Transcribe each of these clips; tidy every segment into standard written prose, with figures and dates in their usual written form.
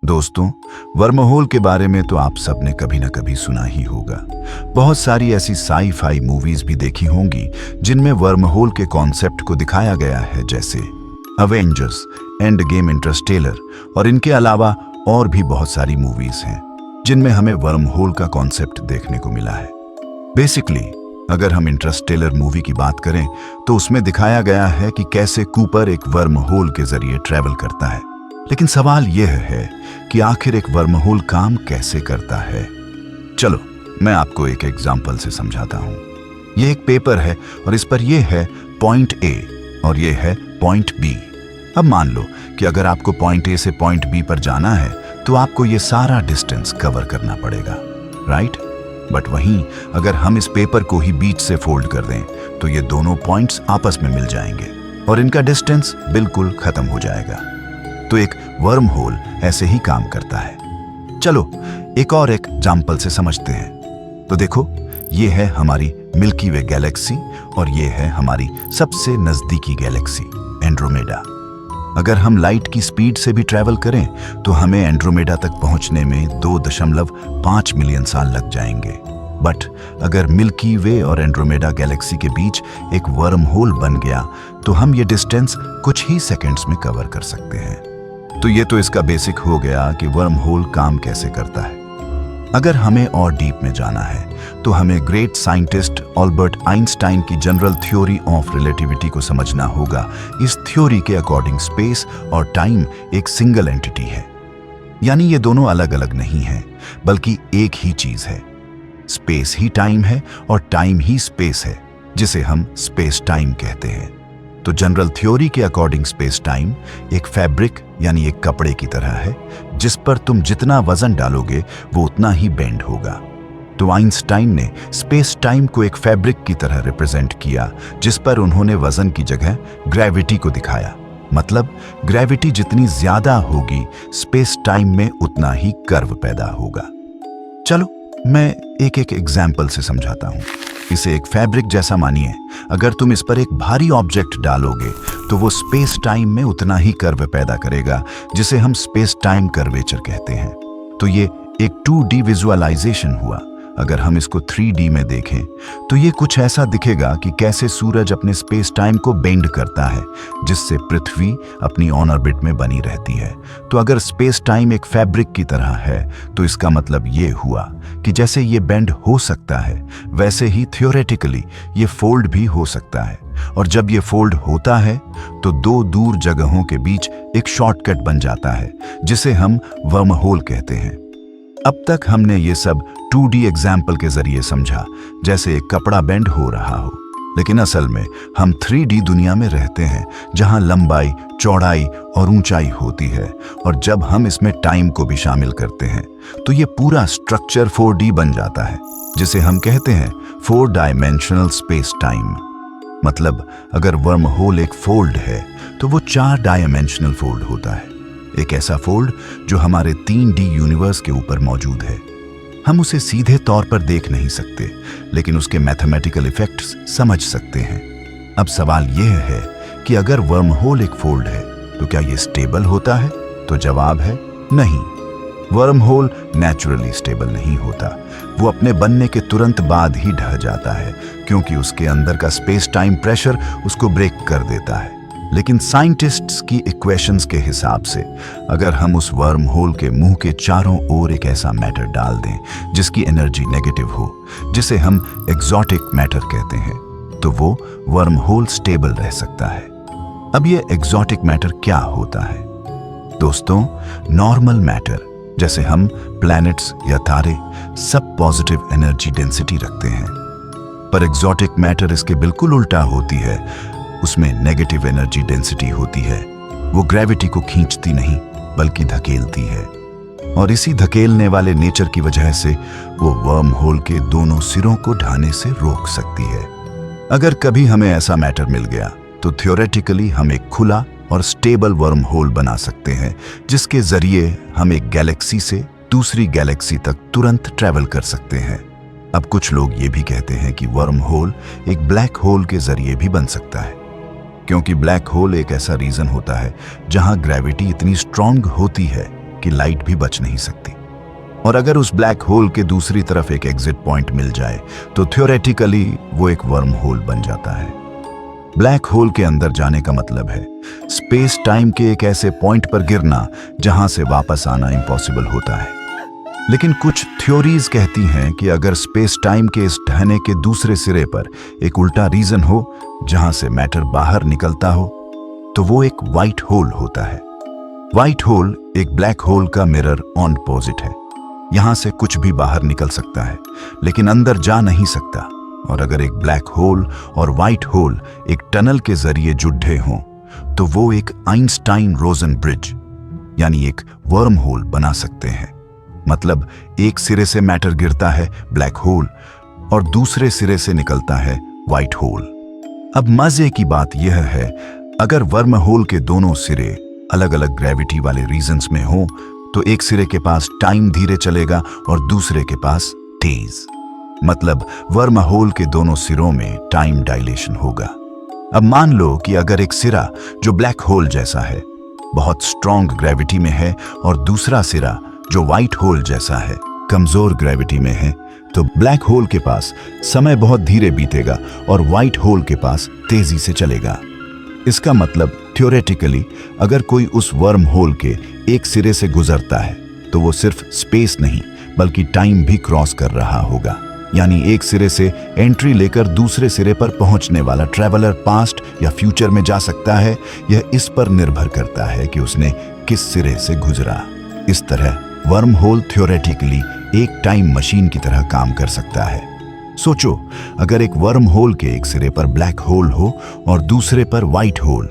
दोस्तों, वर्महोल के बारे में तो आप सबने कभी ना कभी सुना ही होगा। बहुत सारी ऐसी साई-फाई मूवीज भी देखी होंगी जिनमें वर्महोल के कॉन्सेप्ट को दिखाया गया है, जैसे अवेंजर्स, एंड गेम, इंटरस्टेलर और इनके अलावा और भी बहुत सारी मूवीज हैं जिनमें हमें वर्महोल का कॉन्सेप्ट देखने को मिला है। बेसिकली अगर हम इंटरस्टेलर मूवी की बात करें तो उसमें दिखाया गया है कि कैसे कूपर एक वर्महोल के जरिए ट्रैवल करता है। लेकिन सवाल यह है कि आखिर एक वर्महोल काम कैसे करता है। चलो मैं आपको एक एग्जाम्पल से समझाता हूं। यह एक पेपर है और इस पर यह है पॉइंट ए और यह है पॉइंट बी। अब मान लो कि अगर आपको पॉइंट ए से पॉइंट बी पर जाना है तो आपको यह सारा डिस्टेंस कवर करना पड़ेगा, राइट? बट वहीं अगर हम इस पेपर को ही बीच से फोल्ड कर दें तो ये दोनों पॉइंट्स आपस में मिल जाएंगे और इनका डिस्टेंस बिल्कुल खत्म हो जाएगा। तो एक वर्म होल ऐसे ही काम करता है। चलो एक और एग्जाम्पल से समझते हैं। तो देखो, ये है हमारी मिल्की वे गैलेक्सी और ये है हमारी सबसे नजदीकी गैलेक्सी एंड्रोमेडा। अगर हम लाइट की स्पीड से भी ट्रैवल करें तो हमें एंड्रोमेडा तक पहुंचने में 2.5 मिलियन साल लग जाएंगे। बट अगर मिल्की वे और एंड्रोमेडा गैलेक्सी के बीच एक वर्म होल बन गया तो हम ये डिस्टेंस कुछ ही सेकंड्स में कवर कर सकते हैं। तो ये तो इसका बेसिक हो गया कि वर्म होल काम कैसे करता है। अगर हमें और डीप में जाना है तो हमें ग्रेट साइंटिस्ट अल्बर्ट आइंस्टाइन की जनरल थ्योरी ऑफ रिलेटिविटी को समझना होगा। इस थ्योरी के अकॉर्डिंग स्पेस और टाइम एक सिंगल एंटिटी है, यानी ये दोनों अलग अलग नहीं है बल्कि एक ही चीज है। स्पेस ही टाइम है और टाइम ही स्पेस है, जिसे हम स्पेस टाइम कहते हैं। तो जनरल थ्योरी के अकॉर्डिंग स्पेस टाइम एक फैब्रिक यानी एक कपड़े की तरह है, जिस पर तुम जितना वजन डालोगे वो उतना ही बेंड होगा। तो आइंस्टाइन ने स्पेस टाइम को एक फैब्रिक की तरह रिप्रेजेंट किया, जिस पर उन्होंने वजन की जगह ग्रेविटी को दिखाया। मतलब ग्रेविटी जितनी ज्यादा होगी स्पेस टाइम में उतना ही कर्व पैदा होगा। चलो मैं एक एक एग्जाम्पल से समझाता हूं। इसे एक फैब्रिक जैसा मानिए। अगर तुम इस पर एक भारी ऑब्जेक्ट डालोगे तो वो स्पेस टाइम में उतना ही कर्व पैदा करेगा, जिसे हम स्पेस टाइम कर्वेचर कहते हैं। तो ये एक 2D विजुअलाइजेशन हुआ। अगर हम इसको 3D में देखें तो ये कुछ ऐसा दिखेगा कि कैसे सूरज अपने स्पेस टाइम को बेंड करता है, जिससे पृथ्वी अपनी ऑन ऑर्बिट में बनी रहती है। तो अगर स्पेस टाइम एक फैब्रिक की तरह है तो इसका मतलब ये हुआ कि जैसे ये बेंड हो सकता है वैसे ही थियोरेटिकली ये फोल्ड भी हो सकता है। और जब ये फोल्ड होता है तो दो दूर जगहों के बीच एक शॉर्टकट बन जाता है, जिसे हम वर्महोल कहते हैं। अब तक हमने ये सब 2D एग्जाम्पल के जरिए समझा, जैसे एक कपड़ा बेंड हो रहा हो। लेकिन असल में हम 3D दुनिया में रहते हैं, जहां लंबाई, चौड़ाई और ऊंचाई होती है। और जब हम इसमें टाइम को भी शामिल करते हैं तो ये पूरा स्ट्रक्चर 4D बन जाता है, जिसे हम कहते हैं 4 डायमेंशनल स्पेस टाइम। मतलब अगर वर्म होल एक फोल्ड है तो वो 4 डायमेंशनल फोल्ड होता है। एक ऐसा फोल्ड जो हमारे 3D यूनिवर्स के ऊपर मौजूद है। हम उसे सीधे तौर पर देख नहीं सकते, लेकिन उसके मैथमेटिकल इफेक्ट्स समझ सकते हैं। अब सवाल यह है कि अगर वर्म होल एक फोल्ड है तो क्या यह स्टेबल होता है? तो जवाब है नहीं। वर्म होल नेचुरली स्टेबल नहीं होता। वो अपने बनने के तुरंत बाद ही ढह जाता है, क्योंकि उसके अंदर का स्पेस टाइम प्रेशर उसको ब्रेक कर देता है। लेकिन साइंटिस्ट्स की इक्वेशंस के हिसाब से अगर हम उस वर्म होल के मुंह के चारों ओर एक ऐसा मैटर डाल दें जिसकी एनर्जी नेगेटिव हो, जिसे हम एक्सोटिक मैटर कहते हैं, तो वो वर्म होल स्टेबल रह सकता है। अब ये एक्सोटिक मैटर क्या होता है? दोस्तों, नॉर्मल मैटर जैसे हम प्लैनेट्स या तारे सब पॉजिटिव एनर्जी डेंसिटी रखते हैं, पर एक्सोटिक मैटर इसके बिल्कुल उल्टा होती है। उसमें नेगेटिव एनर्जी डेंसिटी होती है। वो ग्रेविटी को खींचती नहीं बल्कि धकेलती है, और इसी धकेलने वाले नेचर की वजह से वो वर्म होल के दोनों सिरों को ढाने से रोक सकती है। अगर कभी हमें ऐसा मैटर मिल गया तो थियोरेटिकली हम एक खुला और स्टेबल वर्म होल बना सकते हैं, जिसके जरिए हम एक गैलेक्सी से दूसरी गैलेक्सी तक तुरंत ट्रैवल कर सकते हैं। अब कुछ लोग ये भी कहते हैं कि वर्म होल एक ब्लैक होल के जरिए भी बन सकता है, क्योंकि ब्लैक होल एक ऐसा रीजन होता है जहां ग्रेविटी इतनी स्ट्रांग होती है की लाइट भी बच नहीं सकती। और अगर उस ब्लैक होल के दूसरी तरफ एक एग्जिट पॉइंट मिल जाए तो थ्योरेटिकली वो एक वर्म होल बन जाता है। ब्लैक होल के अंदर जाने का मतलब है स्पेस टाइम के एक ऐसे पॉइंट पर गिरना जहां से वापस आना इम्पॉसिबल होता है। लेकिन कुछ थ्योरीज कहती हैं कि अगर स्पेस टाइम के इस ढहने के दूसरे सिरे पर एक उल्टा रीजन हो जहां से मैटर बाहर निकलता हो तो वो एक व्हाइट होल होता है। व्हाइट होल एक ब्लैक होल का मिरर ऑन पोजिट है। यहां से कुछ भी बाहर निकल सकता है लेकिन अंदर जा नहीं सकता। और अगर एक ब्लैक होल और व्हाइट होल एक टनल के जरिए जुड़े हों तो वो एक आइंस्टाइन रोजन ब्रिज यानी एक वर्म होल बना सकते हैं। मतलब एक सिरे से मैटर गिरता है ब्लैक होल और दूसरे सिरे से निकलता है व्हाइट होल। अब मजे की बात यह है, अगर वर्म होल के दोनों सिरे अलग अलग ग्रेविटी वाले रीजन्स में हो तो एक सिरे के पास टाइम धीरे चलेगा और दूसरे के पास तेज। मतलब वर्म होल के दोनों सिरों में टाइम डायलेशन होगा। अब मान लो कि अगर एक सिरा जो ब्लैक होल जैसा है बहुत स्ट्रॉन्ग ग्रेविटी में है और दूसरा सिरा जो व्हाइट होल जैसा है कमजोर ग्रेविटी में है तो ब्लैक होल के पास समय बहुत धीरे बीतेगा और व्हाइट होल के पास तेजी से चलेगा। इसका मतलब थ्योरेटिकली अगर कोई उस वर्म होल के एक सिरे से गुजरता है तो वो सिर्फ स्पेस नहीं बल्कि टाइम भी क्रॉस कर रहा होगा। यानी एक सिरे से एंट्री लेकर दूसरे सिरे पर पहुंचने वाला ट्रैवलर पास्ट या फ्यूचर में जा सकता है। यह इस पर निर्भर करता है कि उसने किस सिरे से गुजरा। इस तरह वर्म होल थ्योरेटिकली एक टाइम मशीन की तरह काम कर सकता है। सोचो, अगर एक वर्म होल के एक सिरे पर ब्लैक होल हो और दूसरे पर व्हाइट होल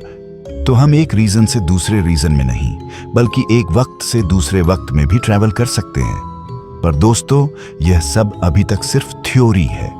तो हम एक रीजन से दूसरे रीजन में नहीं बल्कि एक वक्त से दूसरे वक्त में भी ट्रैवल कर सकते हैं। पर दोस्तों, यह सब अभी तक सिर्फ थ्योरी है,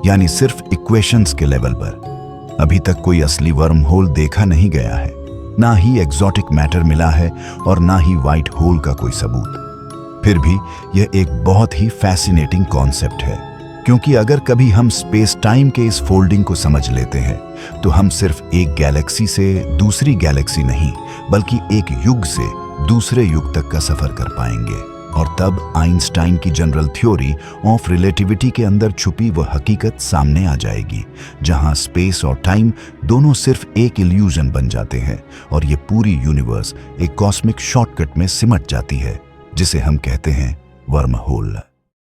यानी सिर्फ इक्वेशंस के लेवल पर। अभी तक कोई असली वर्म होल देखा नहीं गया है, ना ही एग्जॉटिक मैटर मिला है और ना ही व्हाइट होल का कोई सबूत। फिर भी यह एक बहुत ही फैसिनेटिंग कॉन्सेप्ट है, क्योंकि अगर कभी हम स्पेस टाइम के इस फोल्डिंग को समझ लेते हैं तो हम सिर्फ एक गैलेक्सी से दूसरी गैलेक्सी नहीं बल्कि एक युग से दूसरे युग तक का सफर कर पाएंगे। और तब आइंस्टाइन की जनरल थ्योरी ऑफ रिलेटिविटी के अंदर छुपी वह हकीकत सामने आ जाएगी जहां स्पेस और टाइम दोनों सिर्फ एक इल्यूजन बन जाते हैं और ये पूरी यूनिवर्स एक कॉस्मिक शॉर्टकट में सिमट जाती है जिसे हम कहते हैं वर्म होल।